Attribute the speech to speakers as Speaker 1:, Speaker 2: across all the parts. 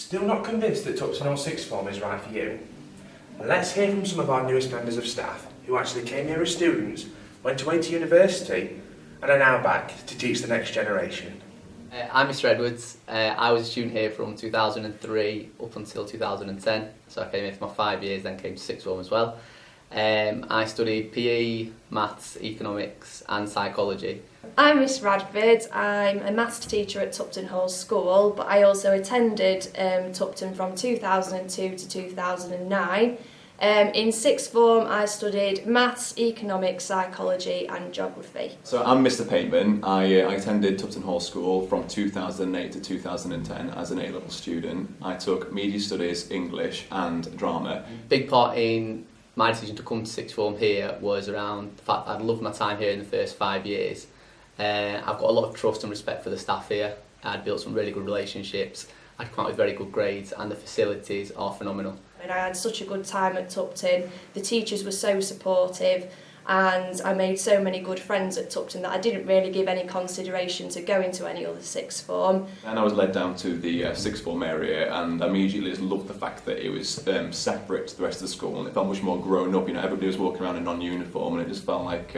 Speaker 1: Still not convinced that Tupton Hall Sixth Form is right for you? Let's hear from some of our newest members of staff who actually came here as students, went away to university and are now back to teach the next generation.
Speaker 2: I'm Mr Edwards. I was a student here from 2003 up until 2010, so I came here for my 5 years, then came to Sixth Form as well. I studied PE, Maths, Economics and Psychology.
Speaker 3: I'm Miss Radford. I'm a maths teacher at Tupton Hall School, but I also attended Tupton from 2002 to 2009. In Sixth Form I studied Maths, Economics, Psychology and Geography.
Speaker 4: So I'm Mr Pateman. I attended Tupton Hall School from 2008 to 2010 as an A-level student. I took Media Studies, English and Drama.
Speaker 2: Big part in my decision to come to Sixth Form here was around the fact that I'd loved my time here in the first 5 years. I've got a lot of trust and respect for the staff here. I'd built some really good relationships. I'd come out with very good grades and the facilities are phenomenal.
Speaker 3: And I had such a good time at Tupton. The teachers were so supportive and I made so many good friends at Tupton that I didn't really give any consideration to going to any other Sixth Form.
Speaker 4: And I was led down to the Sixth Form area and I immediately just loved the fact that it was separate to the rest of the school and it felt much more grown up. You know, everybody was walking around in non-uniform and it just felt like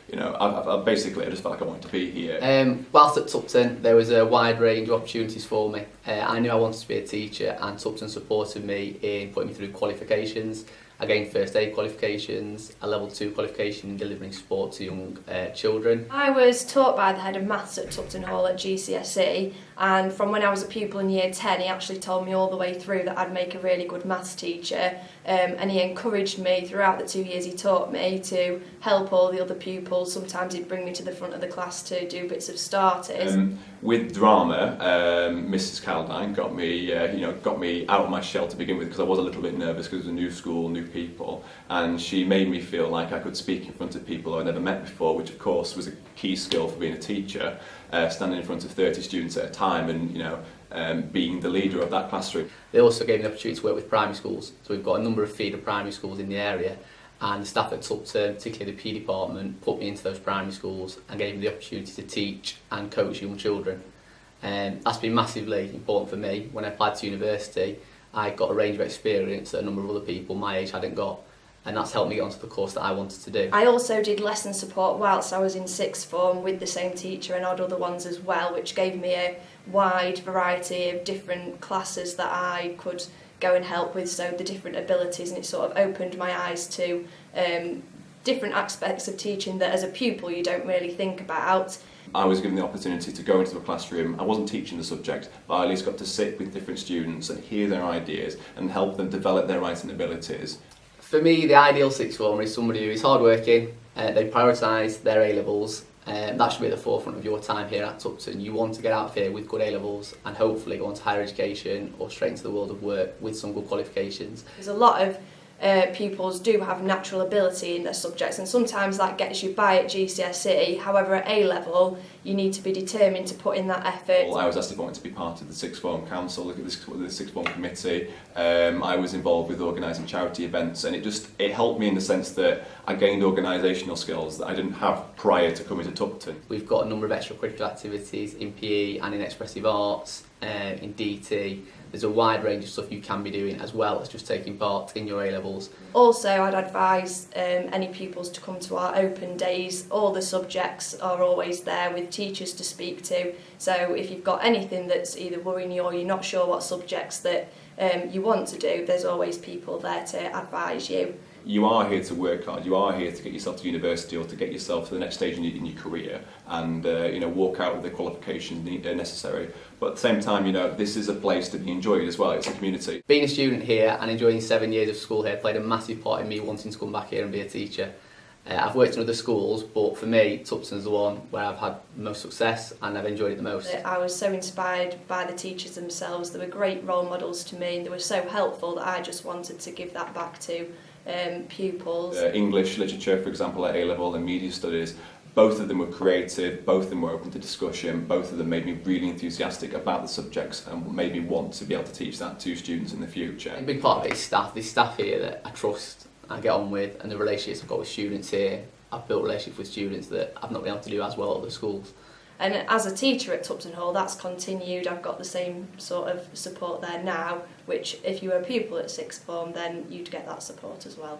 Speaker 4: you know, I just felt like I wanted to be here.
Speaker 2: Whilst at Tupton, there was a wide range of opportunities for me. I knew I wanted to be a teacher and Tupton supported me in putting me through qualifications. I gained first aid qualifications, a level 2 qualification in delivering sport to young children.
Speaker 3: I was taught by the head of maths at Tupton Hall at GCSE, and from when I was a pupil in year 10 he actually told me all the way through that I'd make a really good maths teacher, and he encouraged me throughout the 2 years he taught me to help all the other pupils. Sometimes he'd bring me to the front of the class to do bits of starters.
Speaker 4: With drama, Mrs Caldine got me out of my shell to begin with because I was a little bit nervous because it was a new school, new people, and she made me feel like I could speak in front of people I'd never met before, which of course was a key skill for being a teacher, standing in front of 30 students at a time and being the leader of that classroom.
Speaker 2: They also gave me the opportunity to work with primary schools, so we've got a number of feeder primary schools in the area, and the staff at Tupton, particularly the PE department, put me into those primary schools and gave me the opportunity to teach and coach young children. That's been massively important for me. When I applied to university, I got a range of experience that a number of other people my age hadn't got, and that's helped me get onto the course that I wanted to do.
Speaker 3: I also did lesson support whilst I was in Sixth Form with the same teacher and odd other ones as well, which gave me a wide variety of different classes that I could go and help with, so the different abilities, and it sort of opened my eyes to different aspects of teaching that as a pupil you don't really think about.
Speaker 4: I was given the opportunity to go into a classroom. I wasn't teaching the subject, but I at least got to sit with different students and hear their ideas and help them develop their writing abilities.
Speaker 2: For me, the ideal Sixth Former is somebody who is hardworking, they prioritise their A-levels, that should be at the forefront of your time here at Tupton. You want to get out of here with good A-levels and hopefully go on to higher education or straight into the world of work with some good qualifications.
Speaker 3: There's a lot of pupils do have natural ability in their subjects, and sometimes that gets you by at GCSE. However, at A-level you need to be determined to put in that effort.
Speaker 4: Well, I was asked if I wanted to be part of the Sixth Form Council, the Sixth Form Committee. I was involved with organising charity events, and it helped me in the sense that I gained organisational skills that I didn't have prior to coming to Tupton.
Speaker 2: We've got a number of extracurricular activities in PE and in expressive arts, in DT. There's a wide range of stuff you can be doing as well as just taking part in your A-levels.
Speaker 3: Also, I'd advise any pupils to come to our open days. All the subjects are always there with teachers to speak to, so if you've got anything that's either worrying you or you're not sure what subjects that you want to do, there's always people there to advise you.
Speaker 4: You are here to work hard, you are here to get yourself to university or to get yourself to the next stage in your career and walk out with the qualifications necessary. But at the same time, this is a place to be enjoyed as well, it's a community.
Speaker 2: Being a student here and enjoying 7 years of school here played a massive part in me wanting to come back here and be a teacher. I've worked in other schools, but for me, Tupton's the one where I've had most success and I've enjoyed it the most.
Speaker 3: I was so inspired by the teachers themselves. They were great role models to me and they were so helpful that I just wanted to give that back to pupils.
Speaker 4: English literature, for example, at A-level and media studies, both of them were creative, both of them were open to discussion, both of them made me really enthusiastic about the subjects and made me want to be able to teach that to students in the future.
Speaker 2: A big part of it is staff. There's staff here that I trust, I get on with, and the relationships I've got with students here, I've built relationships with students that I've not been able to do as well at other schools.
Speaker 3: And as a teacher at Tupton Hall, that's continued. I've got the same sort of support there now, which if you were a pupil at sixth form, then you'd get that support as well.